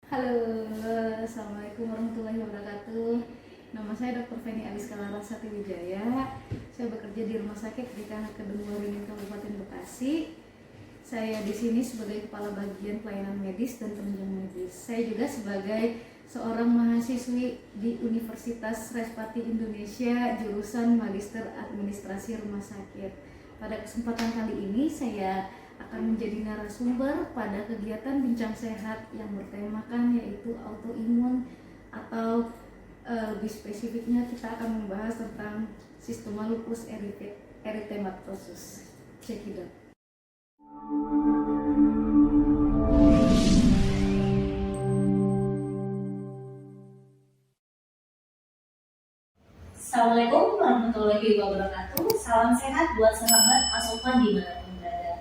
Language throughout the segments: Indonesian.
Halo, Assalamualaikum warahmatullahi wabarakatuh. Nama saya Dr. Feni Aliska Larasati Wijaya. Saya bekerja di Rumah Sakit Dikana Kedung Waringin Kabupaten Bekasi. Saya di sini sebagai Kepala Bagian Pelayanan Medis dan Penunjang Medis. Saya juga sebagai seorang mahasiswi di Universitas Respati Indonesia, jurusan Magister Administrasi Rumah Sakit. Pada kesempatan kali ini saya akan menjadi narasumber pada kegiatan bincang sehat yang bertemakan yaitu autoimun atau lebih spesifiknya kita akan membahas tentang sistema lupus erythematosus. Cekidot. Assalamualaikum warahmatullahi wabarakatuh. Salam sehat buat sahabat asupan dimanapun berada.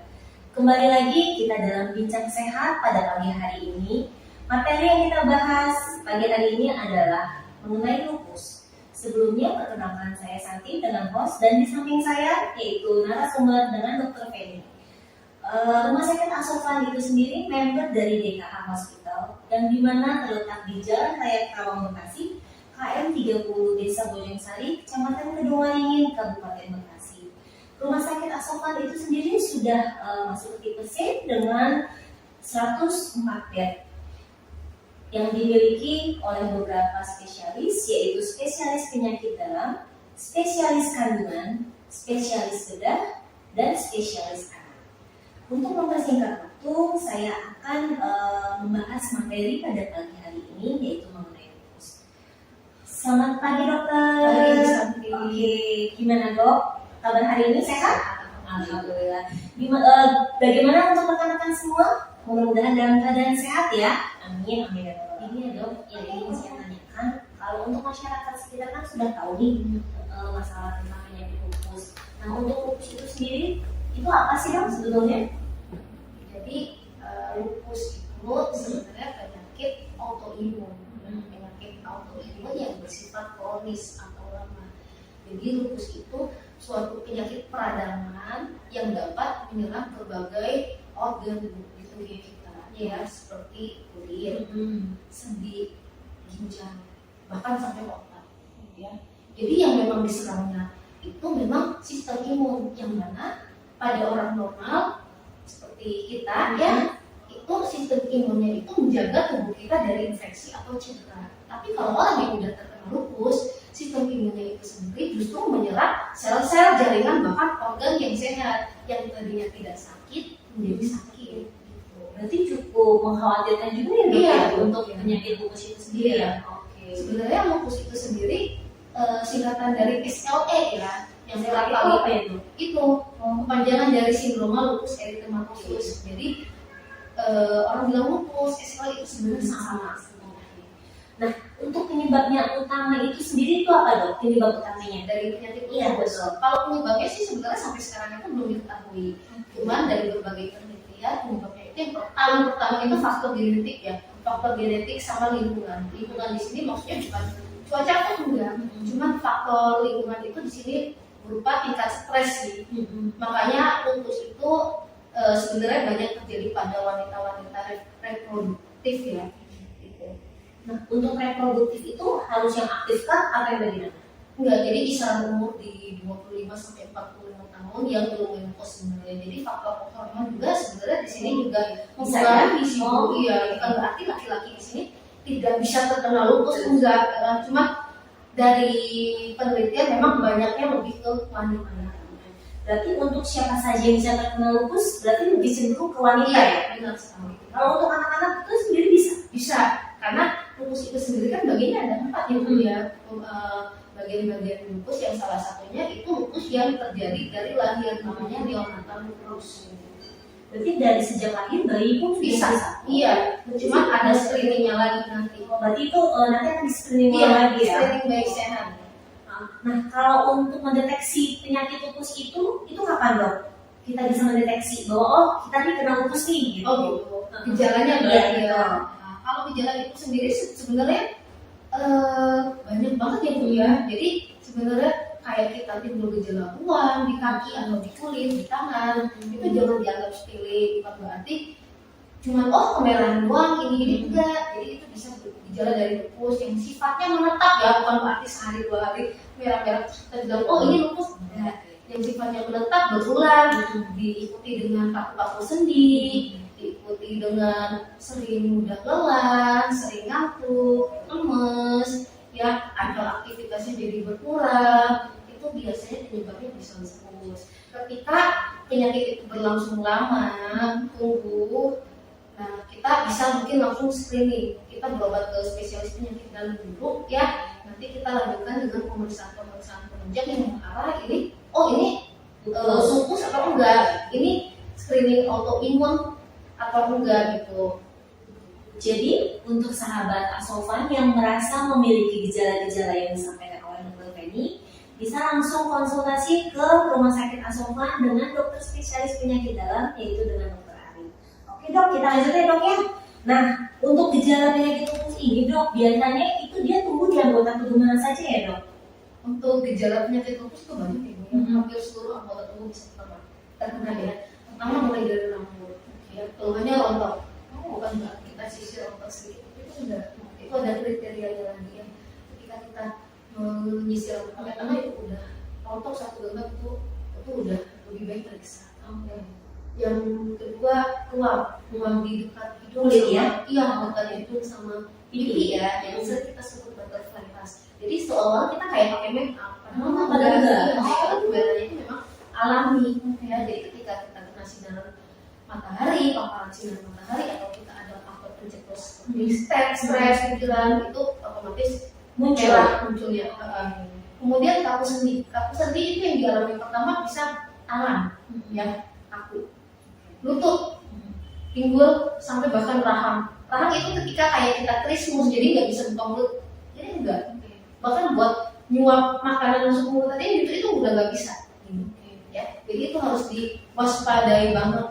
Kembali lagi kita dalam bincang sehat pada pagi hari ini. Materi yang kita bahas pagi hari ini adalah mengenai lupus. Sebelumnya perkenalkan saya Santi dengan host dan di samping saya yaitu narasumber dengan Dr. Feni. Rumah Sakit Asokan itu sendiri member dari DKH Hospital dan di mana terletak di Jalan Raya Karawang Bekasi, KM 30 Desa Bojongsari, Kecamatan Kedung Waringin, Kabupaten Bekasi. Rumah Sakit Asokan itu sendiri sudah masuk ke tipe C dengan 104 bed yang dimiliki oleh beberapa spesialis, yaitu spesialis penyakit dalam, spesialis kandungan, spesialis bedah, dan spesialis anak. Untuk mempersingkat waktu, saya akan membahas materi pada pagi hari ini, yaitu mengenai lupus. Selamat pagi dokter. Pagi, Santi. Oke, gimana dok? Kabar hari ini sehat? Alhamdulillah. Bagaimana untuk rekan-rekan semua? Mudah-mudahan dalam keadaan sehat ya. Amin, amin. Ini ya dok, yang ingin saya tanyakan, kalau untuk masyarakat sekitar kan sudah tahu nih masalah tentang penyakit lupus. Nah untuk lupus itu sendiri, itu apa sih dok sebetulnya? Jadi lupus itu sebenarnya penyakit autoimun, penyakit autoimun yang bersifat kronis atau lama. Jadi lupus itu suatu penyakit peradangan yang dapat menyerang berbagai organ di tubuh kita, ya seperti kulit, sendi, ginjal, bahkan sampai otak. Ya. Jadi yang memang diserangnya itu memang sistem imun yang mana pada orang normal seperti kita ya itu sistem imunnya itu menjaga tubuh kita dari infeksi atau cedera. Tapi kalau orang yang sudah terkena lupus, sistem imunnya itu sendiri justru menyerang sel-sel jaringan bahkan organ yang sehat yang tadinya tidak sakit menjadi sakit. Gitu. Berarti cukup mengkhawatirkan juga ya dok Iya, untuk penyakit lupus itu sendiri ya. Oke. Sebenarnya lupus itu sendiri singkatan dari SLE ya, yang Apa kali itu? itu kepanjangan dari sindroma lupus erythematosus. Jadi orang bilang lupus, SLE itu sebenarnya sama. Nah, untuk penyebabnya utama itu sendiri itu apa dok? Penyebab utamanya? Dari penyakit Iya, lupus. betul. Kalau penyebabnya sih sebenarnya sampai sekarang itu belum diketahui. Cuman dari berbagai penelitian penyebabnya itu yang paling pertama itu faktor genetik ya, faktor genetik sama lingkungan. Lingkungan di sini maksudnya bukan cuaca pun enggak, cuman faktor lingkungan itu di sini berupa tingkat stres sih. Makanya lupus itu sebenarnya banyak terjadi pada wanita-wanita reproduktif ya. Gitu. Nah, untuk reproduktif itu harus yang aktif kah atau yang bagaimana? Enggak, jadi kisaran umur di 25 sampai 45 tahun yang belum menopause sebenarnya. Jadi faktor hormon juga sebenarnya di sini juga mempengaruhi sih. Iya, bukan berarti laki-laki di sini tidak bisa terkena lupus enggak. Cuma dari penelitian memang banyaknya lebih ke wanita. Berarti untuk siapa saja yang bisa terkena lupus berarti lebih cenderung ke wanita ya? Benar sekali. Kalau untuk anak-anak itu sendiri bisa? Bisa, karena lupus itu sendiri kan bagiannya ada 4 ya. Bagian-bagian lupus yang salah satunya itu lupus yang terjadi dari lahir, namanya neonatal lupus. Berarti dari sejak lahir bayi pun Bisa. Iya, cuma ada screeningnya lagi nanti. Berarti itu nanti akan di screening Iya, lagi ya? screening bayi sehat. Nah, kalau untuk mendeteksi penyakit lupus itu kapan dok? Kita bisa mendeteksi bahwa oh kita nih kena lupus nih gitu. Oh gitu. Gejalanya Iya, berarti gitu. ya. Nah, kalau gejala itu sendiri sebenarnya banyak banget ya Bu ya. Jadi sebenarnya kayak kita timbul gejala ruam di kaki atau di kulit, di tangan, itu jangan dianggap sepele, bukan berarti cuma oh kemerahan doang ini enggak. Jadi itu gejala dari lupus yang sifatnya menetap ya, bukan berarti sehari dua hari merah-merah terus kita bilang oh ini lupus. Nah, yang sifatnya menetap berulang, diikuti dengan kaku-kaku sendi, diikuti dengan sering mudah lelah, sering ngantuk, lemes, ya ada aktivitasnya jadi berkurang, itu biasanya penyebabnya bisa lupus. Ketika penyakit itu berlangsung lama, tumbuh, nah kita bisa mungkin langsung screening, kita berobat ke spesialis penyakit dalam dulu ya, nanti kita lanjutkan dengan pemeriksaan penunjang yang mengarah ini, oh ini lupus atau enggak, ini screening autoimun atau enggak gitu. Jadi untuk sahabat Asovan yang merasa memiliki gejala-gejala yang disampaikan oleh Dr. Feni, bisa langsung konsultasi ke Rumah Sakit Asovan dengan dokter spesialis penyakit dalam, yaitu dengan Dr. Ari. Oke dok, kita lanjut ya dok ya. Nah, untuk gejala penyakit lupus ini dok, biasanya itu dia tumbuh di anggota tubuh mana saja ya dok? Untuk gejala penyakit lupus itu banyak ya, hampir seluruh anggota tubuh bisa terkena ya. Pertama mulai dari rambut, ya keluhannya rontok. Bukan enggak kita sisir rontok sedikit, itu enggak. Itu ada kriterianya lagi ya. Ketika kita menyisir rambut pakai tangan itu udah rontok satu genggam itu udah lebih baik periksa. Yang kedua ruam di dekat hidung Kulit, sama, ya? iya dekat hidung sama pipi ya, yang sering kita sebut butterfly pass. Jadi seolah kita kayak pakai make up, padahal padahal enggak. itu bedanya itu memang alami ya. Jadi ketika kita kena sinar matahari, paparan sinar matahari, atau kita ada faktor pencetus stres, pikiran, itu otomatis munculnya. Kemudian kaku sendi itu yang dialami pertama bisa tangan, ya kaku, lutut, pinggul, sampai bahkan rahang. Rahang itu ketika kayak kita krismus, jadi nggak bisa buka mulut, jadi enggak. Bahkan buat nyuap makanan masuk mulut tadi itu udah nggak bisa. Ya, jadi itu harus diwaspadai banget.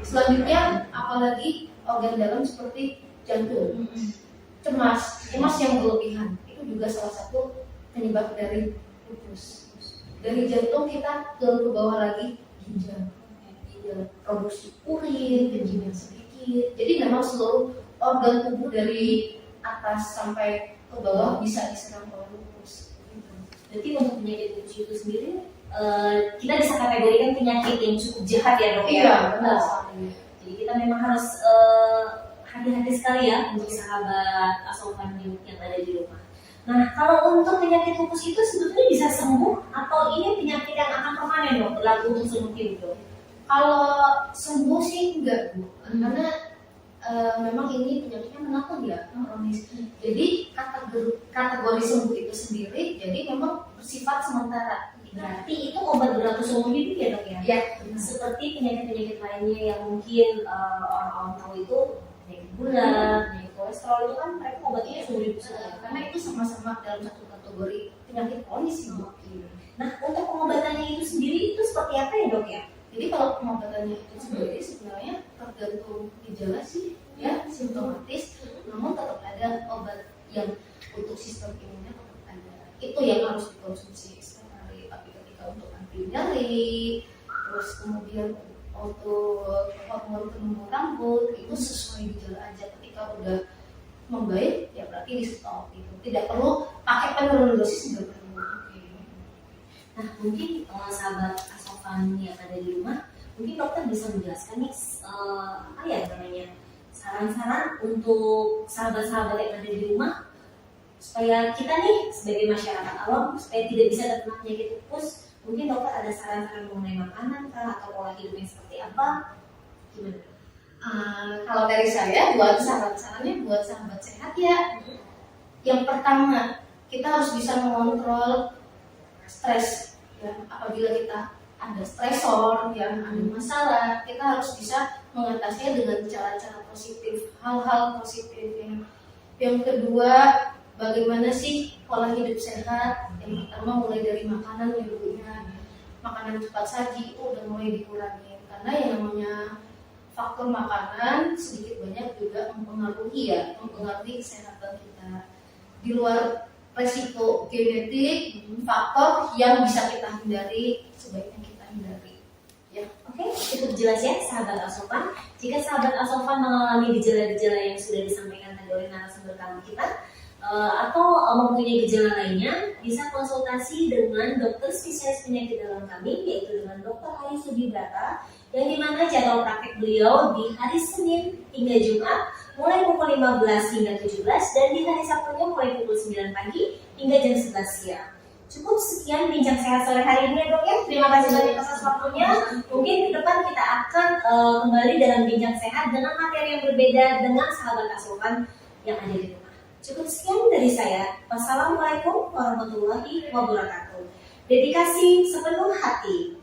Selanjutnya, apalagi organ dalam seperti jantung, cemas yang berlebihan, itu juga salah satu penyebab dari lupus. Dari jantung kita ke bawah lagi ginjal, produksi urin, kencing yang sedikit. Jadi memang seluruh organ tubuh dari atas sampai ke bawah bisa diserang oleh lupus. Jadi untuk penyakit lupus itu sendiri, kita bisa kategorikan penyakit yang cukup jahat ya dok ya. Iya, benar sekali. Jadi kita memang harus hati-hati sekali ya untuk sahabat Asovan yang ada di rumah. Nah, kalau untuk penyakit lupus itu sebetulnya bisa sembuh atau ini penyakit yang akan permanen dok, berlaku untuk seumur hidup dok? Kalau sembuh sih enggak Bu, karena memang ini penyakitnya menakut ya, kronis. Jadi kategori sembuh itu sendiri, jadi memang bersifat sementara. Berarti itu obat berlaku seumur hidup ya dok ya? Ya, Seperti penyakit-penyakit lainnya yang mungkin orang-orang tahu itu penyakit gula, penyakit kolesterol, itu kan mereka obatnya seumur hidup saja. karena itu sama-sama dalam satu kategori penyakit kronis sih Bu. Nah, untuk pengobatannya itu sendiri itu seperti apa ya dok ya? Jadi kalau pengobatannya itu sendiri sebenarnya tergantung gejala sih, ya simptomatis, namun tetap ada obat yang untuk sistem imunnya tetap ada. Itu yang harus dikonsumsi setiap hari. Tapi ketika untuk anti nyeri, terus kemudian untuk hormon penumbuh rambut itu sesuai gejala aja. Ketika udah membaik ya berarti di stop itu. Tidak perlu pakai penurunan dosis, nggak perlu. Nah, mungkin sahabat Asovan yang ada di rumah, mungkin dokter bisa menjelaskan nih apa ya namanya saran-saran untuk sahabat-sahabat yang ada di rumah supaya kita nih sebagai masyarakat awam supaya tidak bisa terkena penyakit lupus. Mungkin dokter ada saran-saran mengenai makanan kah atau pola hidup yang seperti apa? Gimana? Kalau dari saya buat saran-sarannya buat sahabat sehat ya. Yang pertama, kita harus bisa mengontrol stres ya. Apabila kita ada stresor yang ada masalah, kita harus bisa mengatasinya dengan cara-cara positif, hal-hal positif. Yang kedua, bagaimana sih pola hidup sehat? Yang pertama mulai dari makanan ya dulunya. Makanan cepat saji itu udah mulai dikurangi karena yang namanya faktor makanan sedikit banyak juga mempengaruhi kesehatan kita. Di luar resiko genetik, faktor yang bisa kita hindari sebaiknya kita hindari. Ya, Oke, cukup jelas ya sahabat Asovan. Jika sahabat Asovan mengalami gejala-gejala yang sudah disampaikan ditemani oleh narasumber kami kita, atau mempunyai gejala lainnya, bisa konsultasi dengan dokter spesialis penyakit dalam kami, yaitu dengan Dr. Ayu Sudibrata, yang dimana jadwal praktek beliau di hari Senin hingga Jumat mulai pukul 15 hingga 17, dan di hari Sabtunya mulai pukul 9 pagi hingga jam 11 siang. Cukup sekian bincang sehat sore hari ini ya dok ya. Terima kasih banyak atas waktunya. Mungkin ke depan kita akan kembali dalam bincang sehat dengan materi yang berbeda dengan sahabat asuhan yang ada di rumah. Cukup sekian dari saya. Wassalamualaikum warahmatullahi wabarakatuh. Dedikasi sepenuh hati.